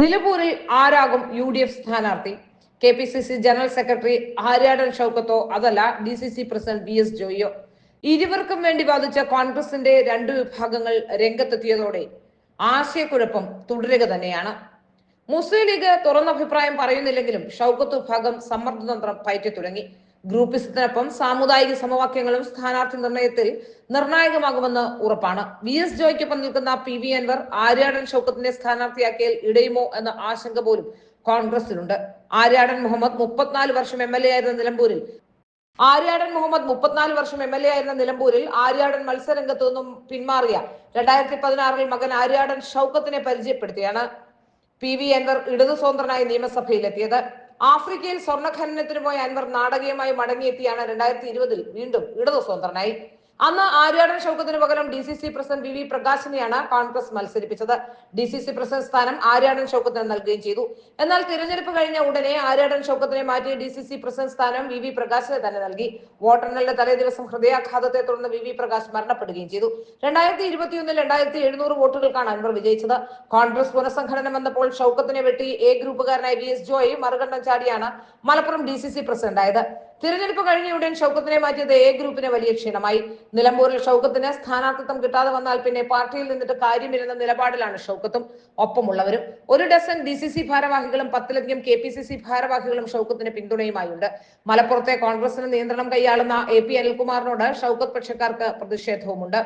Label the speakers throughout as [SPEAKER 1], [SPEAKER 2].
[SPEAKER 1] നിലമ്പൂരിൽ ആരാകും UDF സ്ഥാനാർത്ഥി? KPCC general secretary Aryadan ഷൗക്കത്തോ അതല്ല DCC പ്രസിഡന്റ് VS ജോയിയോ? ഇരുവർക്കും വേണ്ടി വാദിച്ച കോൺഗ്രസിന്റെ രണ്ടു വിഭാഗങ്ങൾ രംഗത്തെത്തിയതോടെ ആശയക്കുഴപ്പം തുടരുക തന്നെയാണ്. മുസ്ലിം ലീഗ് തുറന്ന അഭിപ്രായം പറയുന്നില്ലെങ്കിലും ഷൗക്കത്ത് വിഭാഗം സമ്മർദ്ദതന്ത്രം പയറ്റി തുടങ്ങി. ഗ്രൂപ്പിസത്തിനൊപ്പം സാമുദായിക സമവാക്യങ്ങളും സ്ഥാനാർത്ഥി നിർണയത്തിൽ നിർണായകമാകുമെന്ന് ഉറപ്പാണ്. VS ജോയ്ക്കൊപ്പം നിൽക്കുന്ന PV അൻവർ ആര്യാടൻ ഷൗക്കത്തിനെ സ്ഥാനാർത്ഥിയാക്കിയാൽ ഇടയുമോ എന്ന ആശങ്ക പോലും കോൺഗ്രസിലുണ്ട്. ആര്യാടൻ മുഹമ്മദ് 34 വർഷം MLA ആയിരുന്ന നിലമ്പൂരിൽ ആര്യാടൻ മത്സരരംഗത്തു നിന്നും പിന്മാറിയ 2016 മകൻ ആര്യാടൻ ഷൗക്കത്തിനെ പരിചയപ്പെടുത്തിയാണ് PV അൻവർ ഇടതു സ്വതന്ത്രനായി നിയമസഭയിലെത്തിയത്. ആഫ്രിക്കയിൽ സ്വർണ്ണ ഖനനത്തിന് പോയ അൻവർ നാടകീയമായി മടങ്ങിയെത്തിയാണ് 2020 വീണ്ടും ഇടതു സ്വതന്ത്രനായി. അന്ന് ആര്യാടൻ ഷൗക്കത്തിന് പകരം DCC പ്രസിഡന്റ് VV പ്രകാശിനെയാണ് കോൺഗ്രസ് മത്സരിപ്പിച്ചത്. DCC പ്രസിഡന്റ് സ്ഥാനം ആര്യാടൻ ഷൗക്കത്തിന് നൽകുകയും ചെയ്തു. എന്നാൽ തിരഞ്ഞെടുപ്പ് കഴിഞ്ഞ ഉടനെ ആര്യാടൻ ഷൗക്കത്തിനെ മാറ്റി DCC പ്രസിഡന്റ് സ്ഥാനം VV പ്രകാശിനെ തന്നെ നൽകി. വോട്ടെണ്ണലിന്റെ തലേ ദിവസം ഹൃദയാഘാതത്തെ തുടർന്ന് VV പ്രകാശ് മരണപ്പെടുകയും ചെയ്തു. 2021 2700 വോട്ടുകൾക്കാണ് അൻവർ വിജയിച്ചത്. കോൺഗ്രസ് പുനഃസംഘടന വന്നപ്പോൾ ഷൗക്കത്തിനെ വെട്ടി A ഗ്രൂപ്പുകാരനായ VS Joy മറുകണ്ഠം ചാടിയാണ് Malappuram DCC പ്രസിഡന്റായത്. തിരഞ്ഞെടുപ്പ് കഴിഞ്ഞ ഉടൻ ഷൗക്കത്തിനെ മാറ്റിയത് A ഗ്രൂപ്പിന് വലിയ ക്ഷീണമായി. നിലമ്പൂരിൽ ഷൗക്കത്തിന് സ്ഥാനാർത്ഥിത്വം കിട്ടാതെ വന്നാൽ പിന്നെ പാർട്ടിയിൽ നിന്നിട്ട് കാര്യമില്ലെന്ന നിലപാടിലാണ് ഷൗക്കത്തും ഒപ്പമുള്ളവരും. ഒരു ഡസൻ DCC ഭാരവാഹികളും 10ലധികം KPCC ഭാരവാഹികളും ഷൗക്കത്തിന് പിന്തുണയുമായുണ്ട്. മലപ്പുറത്തെ കോൺഗ്രസിന് നിയന്ത്രണം കൈയാളുന്ന AP അനിൽകുമാറിനോട് ഷൗക്കത്ത് പക്ഷക്കാർക്ക് പ്രതിഷേധവുമുണ്ട്.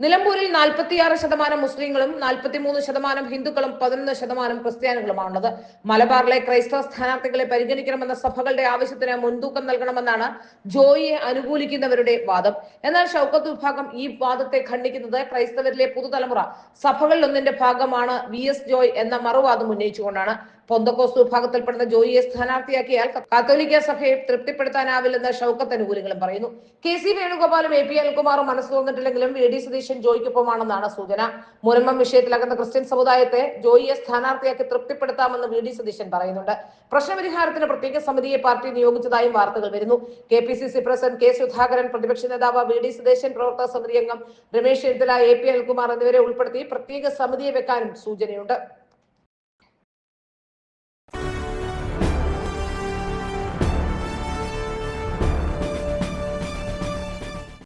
[SPEAKER 1] നിലമ്പൂരിൽ 46% മുസ്ലിങ്ങളും 43% ഹിന്ദുക്കളും 11% ക്രിസ്ത്യാനികളുമാണുള്ളത്. മലബാറിലെ ക്രൈസ്തവ സ്ഥാനാർത്ഥികളെ പരിഗണിക്കണമെന്ന സഭകളുടെ ആവശ്യത്തിന് മുൻതൂക്കം നൽകണമെന്നാണ് ജോയിയെ അനുകൂലിക്കുന്നവരുടെ വാദം. എന്നാൽ ഷൗക്കത്ത് വിഭാഗം ഈ വാദത്തെ ഖണ്ഡിക്കുന്നത് ക്രൈസ്തവരിലെ പുതുതലമുറ സഭകളിലൊന്നിന്റെ ഭാഗമാണ് VS ജോയ് എന്ന മറുവാദം ഉന്നയിച്ചുകൊണ്ടാണ്. പൊന്തക്കോസ് വിഭാഗത്തിൽപ്പെടുന്ന ജോയിയെ സ്ഥാനാർത്ഥിയാക്കിയാൽ കാത്തോലിക്ക സഭയെ തൃപ്തിപ്പെടുത്താനാവില്ലെന്ന് ഷൗക്കത്ത് അനുകൂലികളും പറയുന്നു. KC വേണുഗോപാലും AP അനിൽകുമാറും മനസ്സ് തോന്നിട്ടില്ലെങ്കിലും VD സതീശൻ ജോയിക്കൊപ്പമാണെന്നാണ് സൂചന. മുരമ്പം വിഷയത്തിലകന്ന ക്രിസ്ത്യൻ സമുദായത്തെ ജോയിയെ സ്ഥാനാർത്ഥിയാക്കി തൃപ്തിപ്പെടുത്താമെന്ന് VD സതീശൻ പറയുന്നുണ്ട്. പ്രശ്നപരിഹാരത്തിന് പ്രത്യേക സമിതിയെ പാർട്ടി നിയോഗിച്ചതായും വാർത്തകൾ വരുന്നു. KPCC പ്രസിഡന്റ് K സുധാകരൻ, പ്രതിപക്ഷ നേതാവ് VD സതീശൻ, പ്രവർത്തക സമിതി അംഗം രമേശ് ചെന്നിത്തല, AP അനിൽകുമാർ എന്നിവരെ ഉൾപ്പെടുത്തി പ്രത്യേക സമിതിയെ വെക്കാനും സൂചനയുണ്ട്.